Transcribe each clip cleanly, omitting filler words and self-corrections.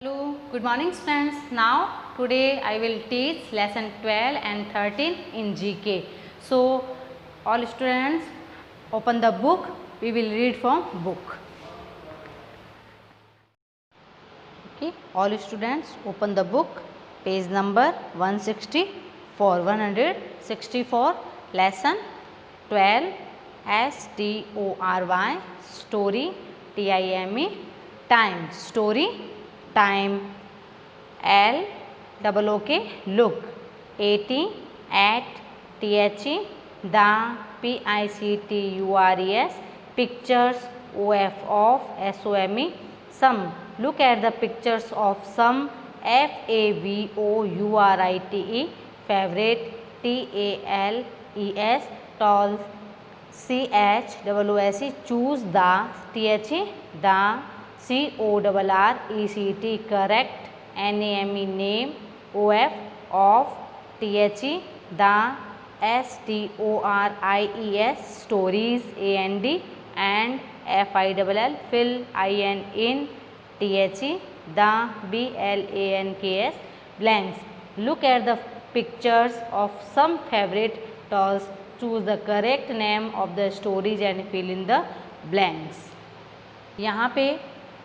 Hello, good morning friends. Now today I will teach lesson 12 and 13 in GK. So all students open the book. We will read from book. Okay, all students open the book. Page number 164. 164 lesson 12 STORY story TIME time story time L double OK look AT at THE the PICTURES pictures OF of SOME some look at the pictures of some FAVOURITE favorite TALES tall CHWSE choose the THE the CORRECT NAME name of THE the STORIES stories and FILL fill in THE the BLANKS blanks look at the pictures of some favorite dolls choose the correct name of the stories and fill in the blanks। यहाँ पे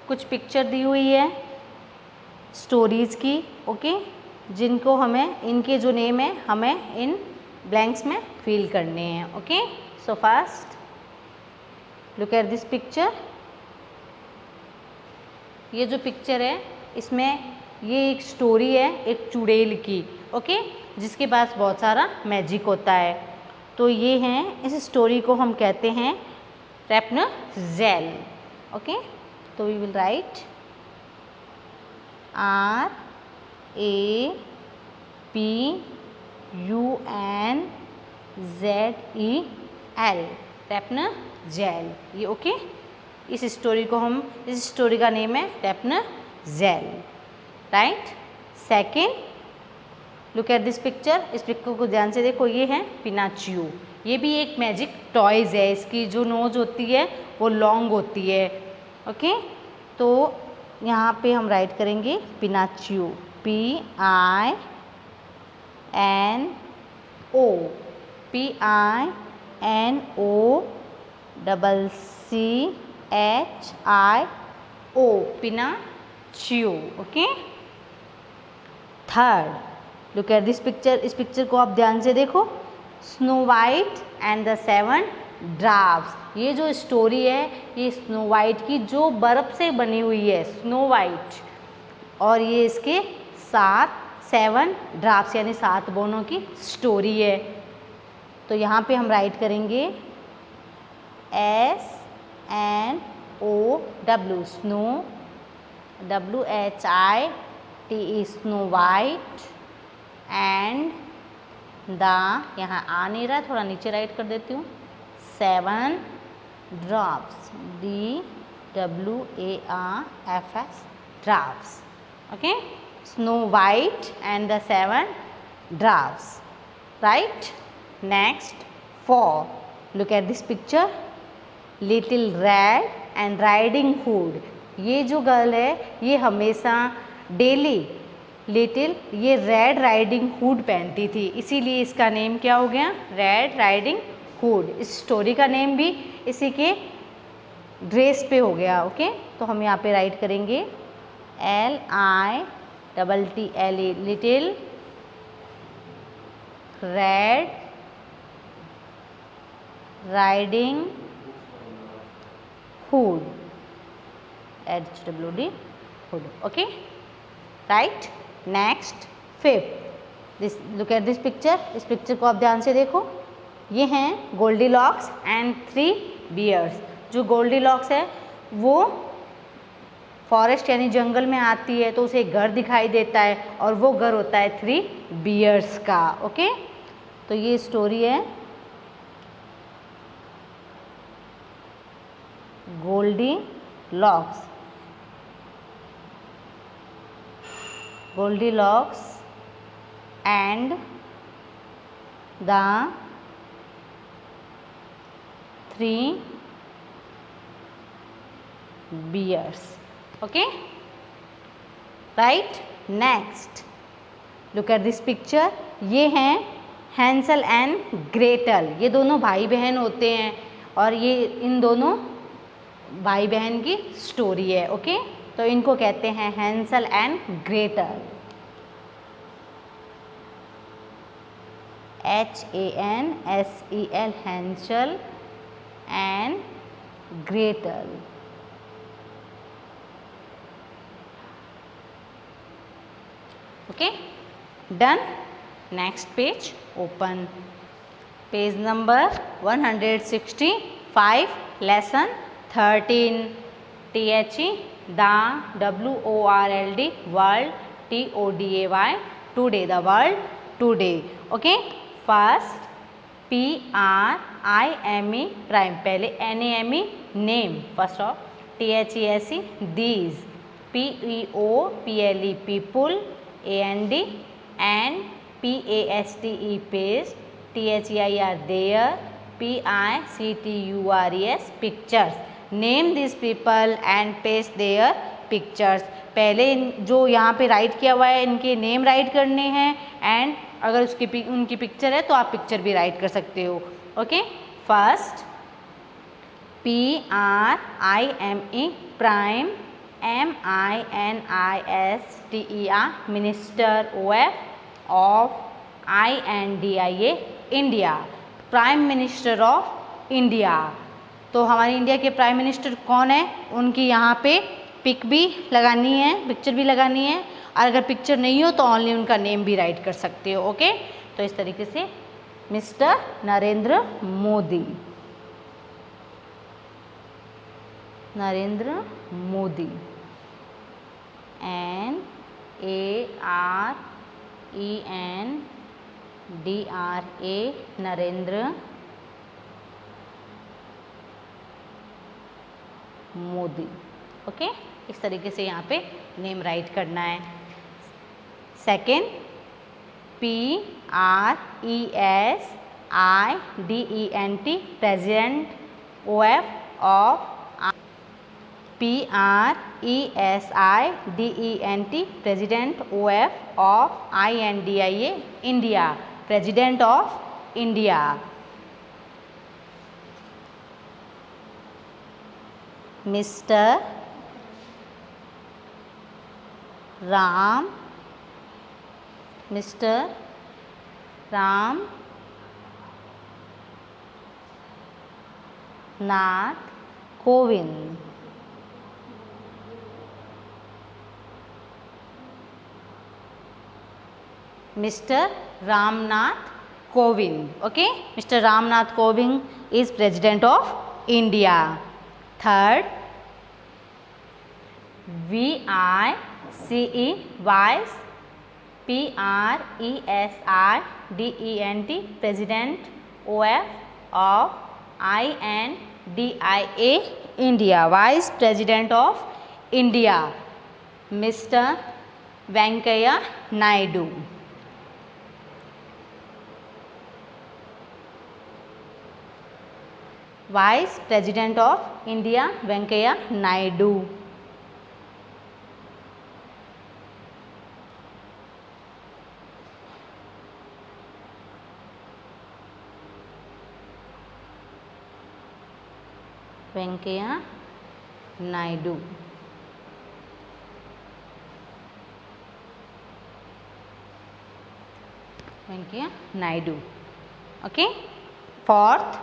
कुछ picture दी हुई है stories की okay जिनको हमें इनके जो नेम है हमें इन ब्लैंक्स में फिल करने हैं okay. So first look at this picture. ये जो पिक्चर है इसमें ये एक स्टोरी है एक चुड़ैल की ओके जिसके पास बहुत सारा मैजिक होता है। तो ये हैं इस स्टोरी को हम कहते हैं रैप्नज़ेल ओके। तो we will write RAPUNZEL Rapunzel ये ओके। इस स्टोरी का नेम है Rapunzel right. Second look at this picture. इस पिक्चर को ध्यान से देखो ये है पिनाचियो। ये भी एक मैजिक टॉयज़ है। इसकी जो नोज होती है वो लॉन्ग होती है ओके। तो यहाँ पे हम राइट करेंगे Pinocchio PINO PINOCCHIO Pinocchio okay. Third look at this picture. इस पिक्चर को आप ध्यान से देखो snow white and the seven dwarfs. ये जो स्टोरी है ये स्नो वाइट की जो बर्फ से बनी हुई है स्नो वाइट और ये इसके 7 ड्राफ्ट्स यानी 7 बोनों की स्टोरी है। तो यहाँ पे हम राइट करेंगे SNOW snow WHITE snow white and the यहाँ आ नहीं रहा है थोड़ा नीचे राइट कर देती हूँ 7 drafts DWARFS drafts okay. Snow white and the 7 drafts right. Next 4 look at this picture little red and riding hood. ये जो गर्ल है ये हमेशा डेली लिटिल ये रेड राइडिंग हुड पहनती थी इसीलिए इसका नेम क्या हो गया रेड राइडिंग हुड। इस स्टोरी का नेम भी इसी के ड्रेस पे हो गया ओके। तो हम यहाँ पे राइट करेंगे LITTLE little red riding hood HWD hood okay right. Next 5th this look at this picture. इस पिक्चर को आप ध्यान से देखो ये हैं गोल्डीलॉक्स एंड 3 बियर्स। जो गोल्डीलॉक्स है वो फॉरेस्ट यानी जंगल में आती है तो उसे एक घर दिखाई देता है और वो घर होता है 3 बियर्स का ओके। तो ये स्टोरी है Goldilocks and the 3 bears okay। Right. Next look at this picture, ये हैं हैंसल एंड ग्रेटल, ये दोनों भाई बहन होते हैं और ये इन दोनों भाई बहन की स्टोरी है। ओके, तो इनको कहते हैं Hansel and Gretel. HANSEL, Hansel and Gretel. Okay, done. Next page open, page number 165, lesson 13, THE the, WORLD world, TODAY today, the world today। Okay, first PRIME prime, पहले NAME name, first of THESE these, PEOPLE people, AND and PASTE paste, THEIR there, PICTURES pictures। Name this people and paste their pictures. पहले जो यहाँ पे right किया हुआ है इनके name right करने हैं एंड अगर उनकी पिक्चर है तो आप पिक्चर भी राइट कर सकते हो। Okay, first PRIME prime, MINISTER minister, OF of, INDIA India, prime minister of India. तो हमारे इंडिया के प्राइम मिनिस्टर कौन है, उनकी यहाँ पे पिक भी लगानी है, पिक्चर भी लगानी है, और अगर पिक्चर नहीं हो तो ओनली उनका नेम भी राइट कर सकते हो। ओके, तो इस तरीके से mister Narendra Modi, Narendra Modi, NARENDRA, Narendra Modi. Okay, इस तरीके से यहाँ पे नेम राइट करना है। Second PRESIDENT president, OF of, PRESIDENT president, OF of, INDIA India, president of India. Mister Ram, mister Ram Nath Kovind, mister Ramnath Kovind. Okay, mister Ramnath Kovind is president of India. Third VICE vice, PRESIDENT president, OF of, INDIA India, vice president of India, mister Venkaiah Naidu. Vice president of India Venkaiah Naidu. Venkaiah Naidu. Venkaiah Naidu. Okay, fourth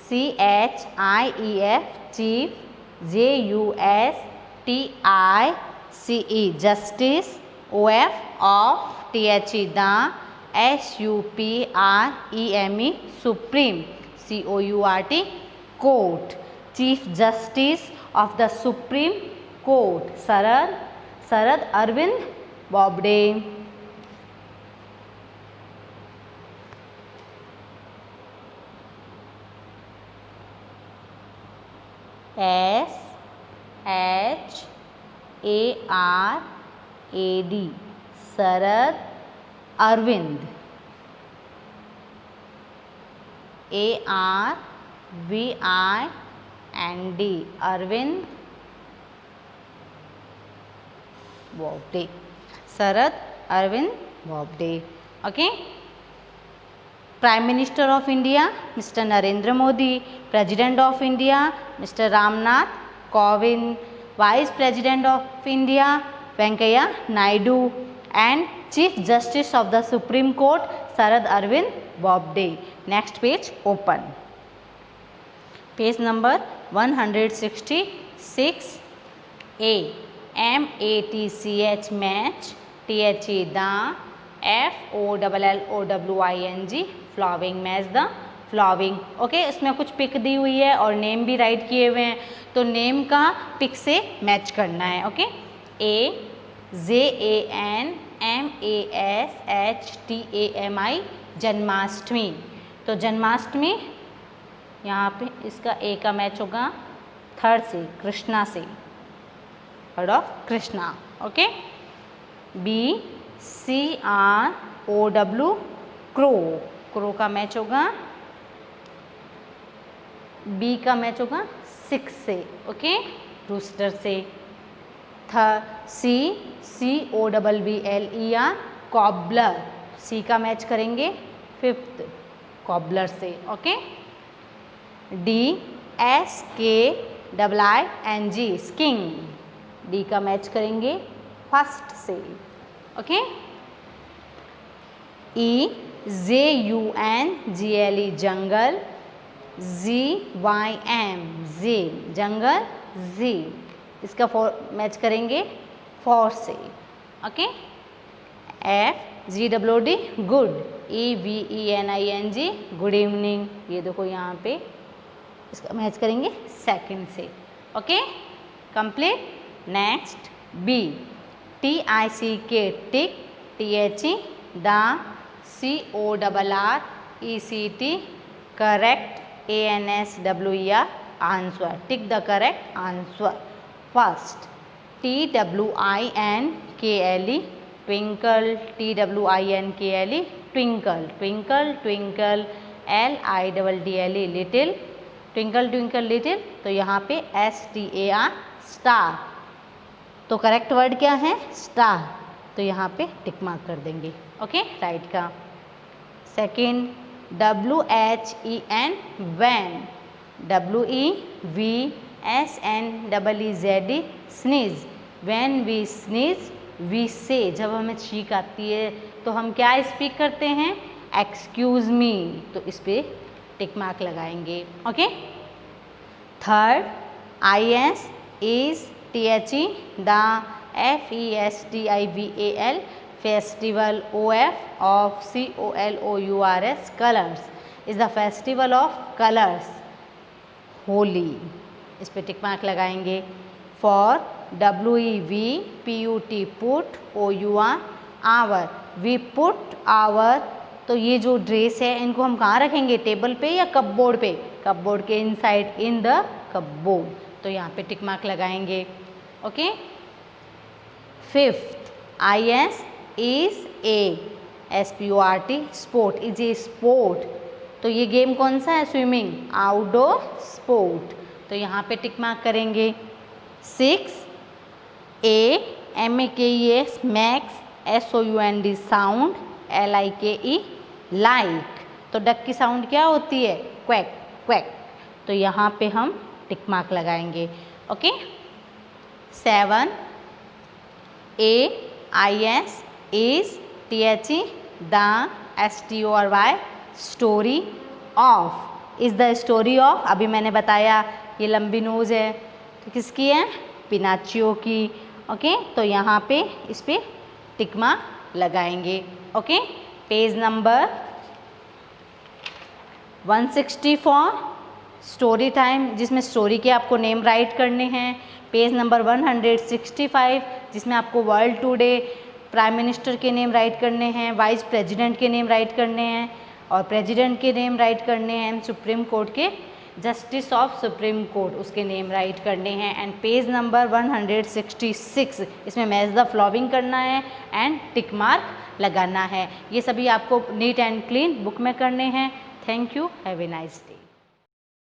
CHIEF chief, JUSTICE justice, OF of, THE the, SUPREME supreme, COURT court, chief justice of the supreme court, Sharad Arvind Bobde. SHARAD Sharad Arvind, ARVIND Arvind. Bobde. Sharad Arvind Bobde. Okay. Prime Minister of India, Mr. Narendra Modi. President of India, Mr. Ramnath Kovind. Vice President of India, Venkaiah Naidu. And Chief Justice of the Supreme Court, Sharad Arvind Bobde. Next page open. Page number 166. A. MATCH match. THE the. FOLLOWING following match the following. Okay, इसमें कुछ pick दी हुई है और name भी right किए हुए हैं, तो नेम का पिक से मैच करना है. ओके. JANMASHTAMI जन्माष्टमी. तो जन्माष्टमी यहाँ पे इसका ए का मैच होगा थर्ड से, कृष्णा से, word of Krishna. Okay. BCROW crow. Crow का मैच होगा, बी का मैच होगा 6 से. ओके. रूस्टर से. COBBLER cobbler. सी का मैच करेंगे 5th कॉबलर से. ओके. DSKIING skiing. डी का मैच करेंगे फर्स्ट से. Okay. EJUNGLE jungle. ZYM G jungle. G इसका मैच करेंगे 4 से. Okay. FGWD good. EVENING good evening. ये देखो यहाँ पे इसका मैच करेंगे सेकंड से. Okay. Complete. Next. B. TICK tick. THE the. CORRECT correct. ANSWER answer. Tick the correct answer. First. TWINKLE twinkle. TWINKLE twinkle. Twinkle twinkle. LIDDLE little. Twinkle twinkle little. तो यहाँ पे STAR स्टार. तो correct word क्या है? Star. तो यहाँ पे tick mark कर देंगे. ओके. राइट का. Second. WHEN when. WEVSNEEZE sneeze. When we sneeze we say. जब हमें छींक आती है तो हम क्या स्पीक करते हैं? Excuse me. तो इस पे टिक मार्क लगाएंगे. Okay. Third. IS is THE the. FESTIVAL festival. OF of COLOURS colours is the festival of colours. Holi. इस पे टिक मार्क लगाएंगे. Four. WEVPUT put. OUR our. We put our. तो ये जो ड्रेस है इनको हम कहाँ रखेंगे? टेबल पे या कपबोर्ड पे? कपबोर्ड के इनसाइड. In the cupboard. तो यहाँ पे टिक मार्क लगाएंगे. Okay. Fifth. IS is a. SPORT sport. Is a sport. तो ये गेम कौन सा है? स्विमिंग. Outdoor sport. तो यहाँ पे टिक मार्क करेंगे. 6. AMAKES max. SOUND sound. LIKE like. तो डक की साउंड क्या होती है? Quack quack. तो यहाँ पे हम टिक मार्क लगाएंगे. Okay. 7. AIS is THE the. STORY story of. Is the story of. अभी मैंने बताया ये लंबी नोज है तो किसकी है? पिनाचियो की. ओके. तो यहाँ पे इस पे टिक मार्क लगाएंगे. Okay. Page number 164 story time, जिसमें स्टोरी के आपको नेम राइट करने हैं. पेज नंबर 165 जिसमें आपको वर्ल्ड टुडे, प्राइम मिनिस्टर के नेम राइट करने हैं, वाइस प्रेसिडेंट के नेम राइट करने हैं और प्रेसिडेंट के नेम राइट करने हैं. सुप्रीम कोर्ट के जस्टिस ऑफ सुप्रीम कोर्ट उसके नेम राइट करने हैं. एंड पेज नंबर 166 इसमें मैच द फ्लॉविंग करना है एंड टिक मार्क लगाना है. ये सभी आपको नीट एंड क्लीन बुक में करने हैं. Thank you. Have a nice day.